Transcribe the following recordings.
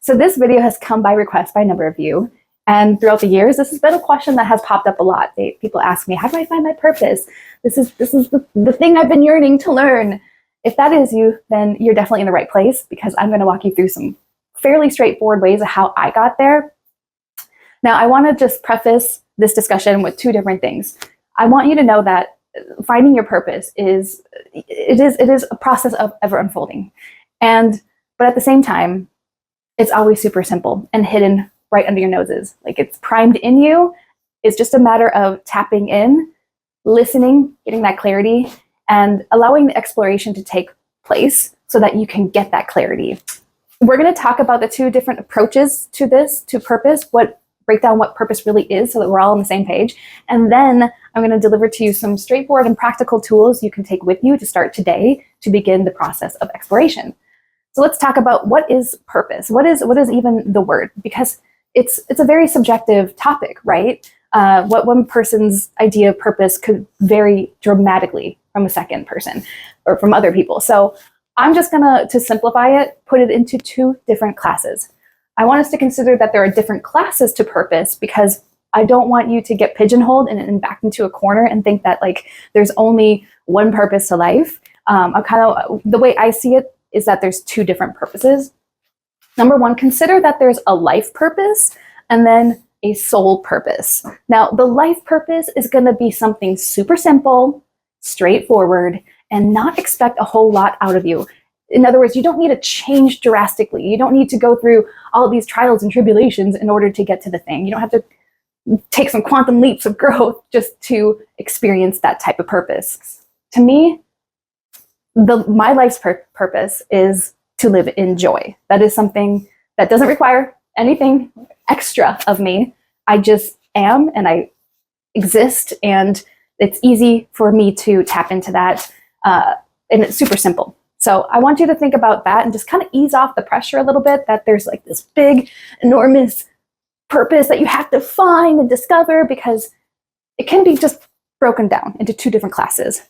So this video has come by request by a number of you. And throughout the years, this has been a question that has popped up a lot. People ask me, how do I find my purpose? This is the thing I've been yearning to learn. If that is you, then you're definitely in the right place, because I'm going to walk you through some fairly straightforward ways of how I got there. Now, I want to just preface this discussion with two different things. I want you to know that finding your purpose is a process of ever unfolding. But at the same time, it's always super simple and hidden right under your noses. Like, it's primed in you. It's just a matter of tapping in, listening, getting that clarity, and allowing the exploration to take place so that you can get that clarity. We're going to talk about the two different approaches to this, to purpose, break down what purpose really is so that we're all on the same page. And then I'm going to deliver to you some straightforward and practical tools you can take with you to start today to begin the process of exploration. So let's talk about what is purpose. What is even the word? Because it's a very subjective topic, right? What one person's idea of purpose could vary dramatically from a second person or from other people. So I'm just gonna, to simplify it, put it into two different classes. I want us to consider that there are different classes to purpose, because I don't want you to get pigeonholed and backed into a corner and think that like there's only one purpose to life. The way I see it is that there's two different purposes. Number one, consider that there's a life purpose and then a soul purpose. Now, the life purpose is going to be something super simple, straightforward, and not expect a whole lot out of you. In other words, you don't need to change drastically. You don't need to go through all these trials and tribulations in order to get to the thing. You don't have to take some quantum leaps of growth just to experience that type of purpose. To me, my life's purpose is to live in joy. That is something that doesn't require anything extra of me. I just am, and I exist, and it's easy for me to tap into that, and it's super simple. So I want you to think about that and just kind of ease off the pressure a little bit, that there's like this big, enormous purpose that you have to find and discover, because it can be just broken down into two different classes.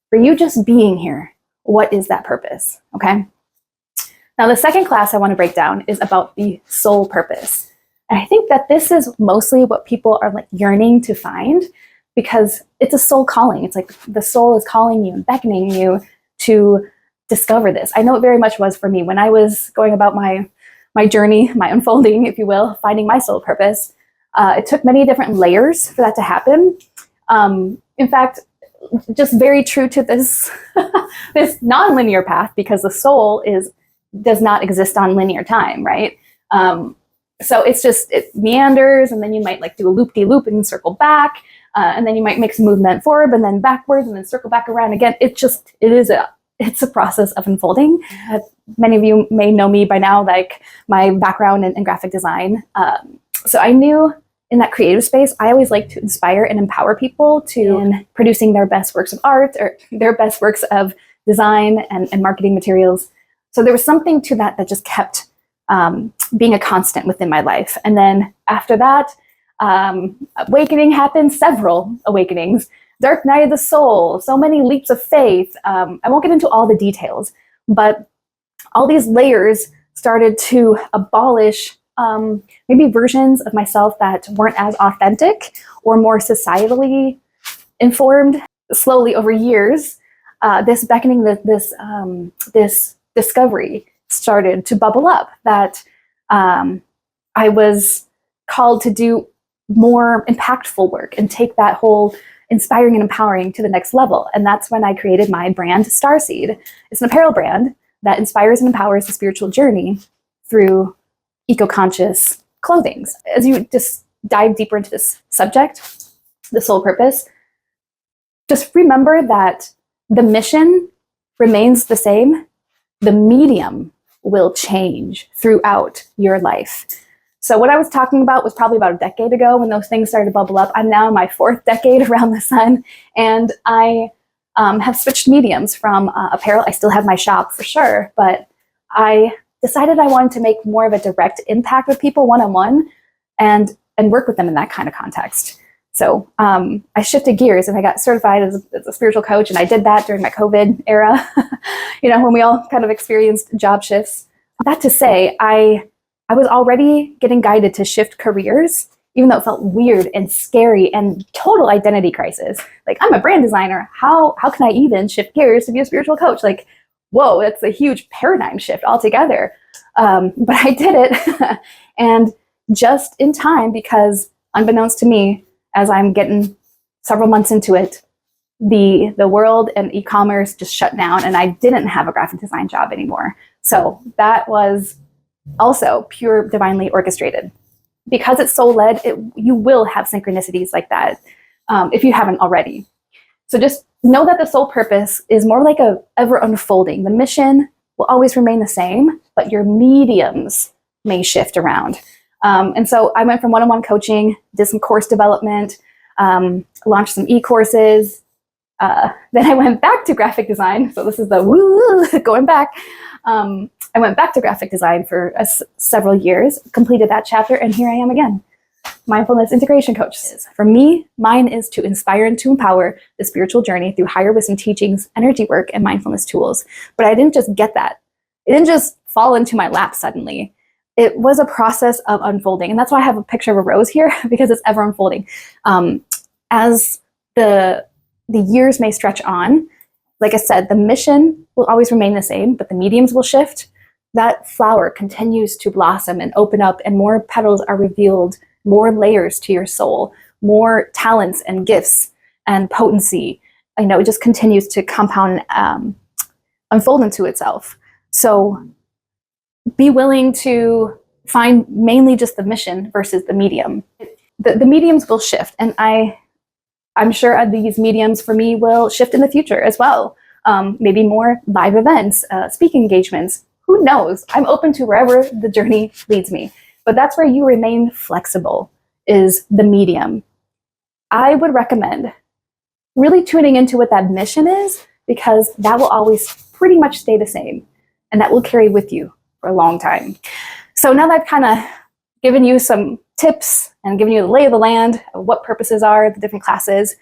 For you just being here, what is that purpose? Okay. Now, the second class I want to break down is about the soul purpose. And I think that this is mostly what people are like yearning to find, because it's a soul calling. It's like the soul is calling you and beckoning you to discover this. I know it very much was for me when I was going about my journey, my unfolding, if you will, finding my soul purpose. It took many different layers for that to happen. In fact, just very true to this this non-linear path, because the soul does not exist on linear time, right? So it meanders, and then you might like do a loop-de-loop and circle back, and then you might make some movement forward and then backwards and then circle back around again. It's a process of unfolding. Many of you may know me by now, like my background in graphic design. So I knew in that creative space, I always like to inspire and empower people in producing their best works of art or their best works of design and marketing materials. So there was something to that just kept being a constant within my life. And then after that, awakening happened, several awakenings, dark night of the soul, so many leaps of faith. I won't get into all the details, but all these layers started to abolish maybe versions of myself that weren't as authentic or more societally informed. Slowly over years, this beckoning, this discovery started to bubble up, that I was called to do more impactful work and take that whole inspiring and empowering to the next level. And that's when I created my brand, Starseed. It's an apparel brand that inspires and empowers the spiritual journey through eco-conscious clothing. As you just dive deeper into this subject, the soul purpose, just remember that the mission remains the same. The medium will change throughout your life. So what I was talking about was probably about a decade ago when those things started to bubble up. I'm now in my 4th decade around the sun, and I have switched mediums from apparel. I still have my shop for sure, but I decided I wanted to make more of a direct impact with people one-on-one and work with them in that kind of context. So I shifted gears and I got certified as a spiritual coach, and I did that during my COVID era, when we all kind of experienced job shifts. That to say, I I was already getting guided to shift careers, even though it felt weird and scary and total identity crisis. Like, I'm a brand designer. How can I even shift gears to be a spiritual coach? Like, whoa, that's a huge paradigm shift altogether. But I did it. And just in time, because unbeknownst to me, as I'm getting several months into it, the world and e-commerce just shut down, and I didn't have a graphic design job anymore. So that was also pure divinely orchestrated. Because it's soul-led, you will have synchronicities like that if you haven't already. So just know that the soul purpose is more like a ever unfolding. The mission will always remain the same, but your mediums may shift around. And so I went from one-on-one coaching, did some course development, launched some e-courses. Then I went back to graphic design. So this is the woo, going back. I went back to graphic design for several years, completed that chapter, and here I am again. Mindfulness integration coach. For me, mine is to inspire and to empower the spiritual journey through higher wisdom teachings, energy work, and mindfulness tools. But I didn't just get that. It didn't just fall into my lap suddenly. It was a process of unfolding. And that's why I have a picture of a rose here, because it's ever unfolding. As the years may stretch on, like I said, the mission will always remain the same, but the mediums will shift. That flower continues to blossom and open up, and more petals are revealed, more layers to your soul, more talents and gifts and potency. I know it just continues to compound and unfold into itself. So be willing to find mainly just the mission versus the medium. The mediums will shift, and I'm sure these mediums for me will shift in the future as well. Maybe more live events, speaking engagements. Who knows? I'm open to wherever the journey leads me. But that's where you remain flexible, is the medium. I would recommend really tuning into what that mission is, because that will always pretty much stay the same, and that will carry with you for a long time. So now that I've kind of given you some tips and given you the lay of the land of what purposes are, the different classes,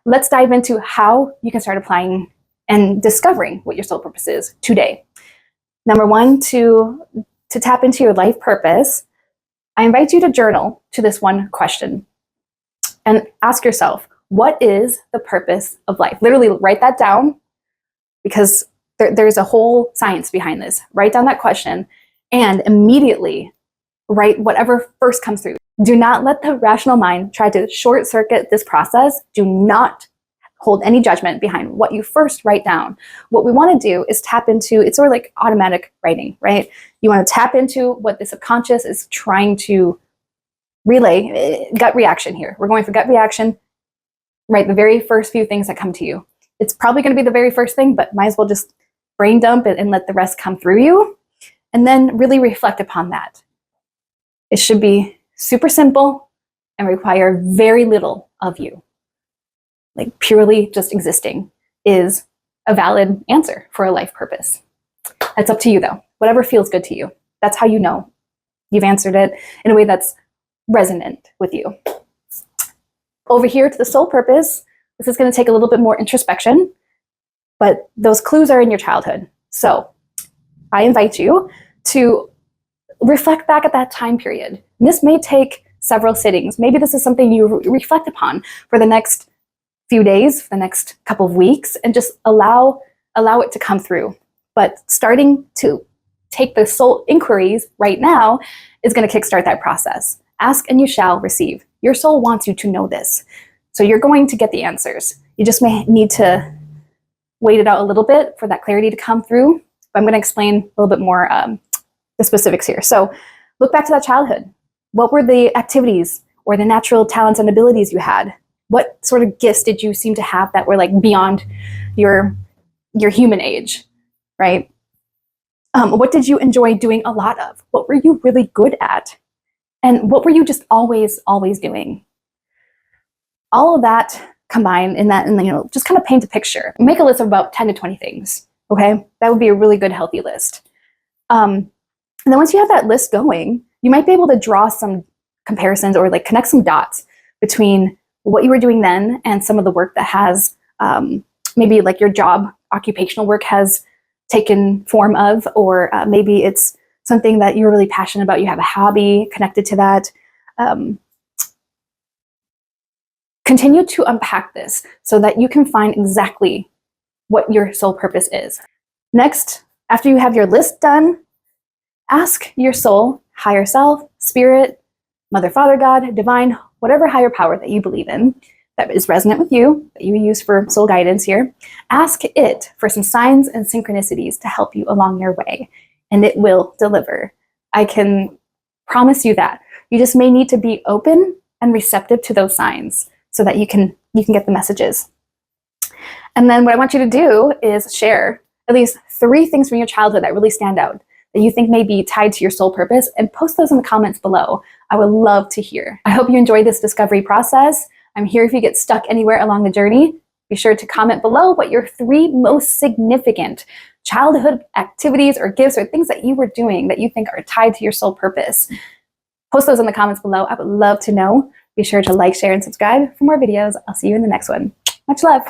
let's dive into how you can start applying and discovering what your soul purpose is today. Number one, to tap into your life purpose, I invite you to journal to this one question and ask yourself, what is the purpose of life? Literally write that down, because there's a whole science behind this. Write down that question and immediately write whatever first comes through. Do not let the rational mind try to short circuit this process. Do not hold any judgment behind what you first write down. What we want to do is tap into, it's sort of like automatic writing, right? You want to tap into what the subconscious is trying to relay. Gut reaction here. We're going for gut reaction. Write the very first few things that come to you. It's probably going to be the very first thing, but might as well just brain dump it and let the rest come through you. And then really reflect upon that. It should be super simple and require very little of you. Like, purely just existing is a valid answer for a life purpose. It's up to you though. Whatever feels good to you. That's how you know you've answered it in a way that's resonant with you. Over here to the soul purpose, this is going to take a little bit more introspection, but those clues are in your childhood. So I invite you to reflect back at that time period. And this may take several sittings. Maybe this is something you reflect upon for the next few days, for the next couple of weeks, and just allow it to come through. But starting to take the soul inquiries right now is going to kickstart that process. Ask and you shall receive. Your soul wants you to know this. So you're going to get the answers. You just may need to wait it out a little bit for that clarity to come through. But I'm going to explain a little bit more the specifics here. So look back to that childhood. What were the activities or the natural talents and abilities you had? What sort of gifts did you seem to have that were like beyond your human age, right? What did you enjoy doing a lot of? What were you really good at? And what were you just always doing? All of that combined in that, and just kind of paint a picture. Make a list of about 10 to 20 things, okay? That would be a really good, healthy list. And then once you have that list going, you might be able to draw some comparisons or like connect some dots between what you were doing then and some of the work that has maybe like your job, occupational work has taken form of, or maybe it's something that you're really passionate about, you have a hobby connected to that. Continue to unpack this so that you can find exactly what your soul purpose is. Next, after you have your list done, ask your soul, higher self, spirit, mother, father, God, divine, whatever higher power that you believe in, that is resonant with you, that you use for soul guidance here. Ask it for some signs and synchronicities to help you along your way, and it will deliver. I can promise you that. You just may need to be open and receptive to those signs so that you can get the messages. And then what I want you to do is share at least 3 things from your childhood that really stand out, that you think may be tied to your soul purpose, and post those in the comments below. I would love to hear. I hope you enjoyed this discovery process. I'm here if you get stuck anywhere along the journey. Be sure to comment below what your 3 most significant childhood activities or gifts or things that you were doing that you think are tied to your soul purpose. Post those in the comments below. I would love to know. Be sure to like, share, and subscribe for more videos. I'll see you in the next one. Much love.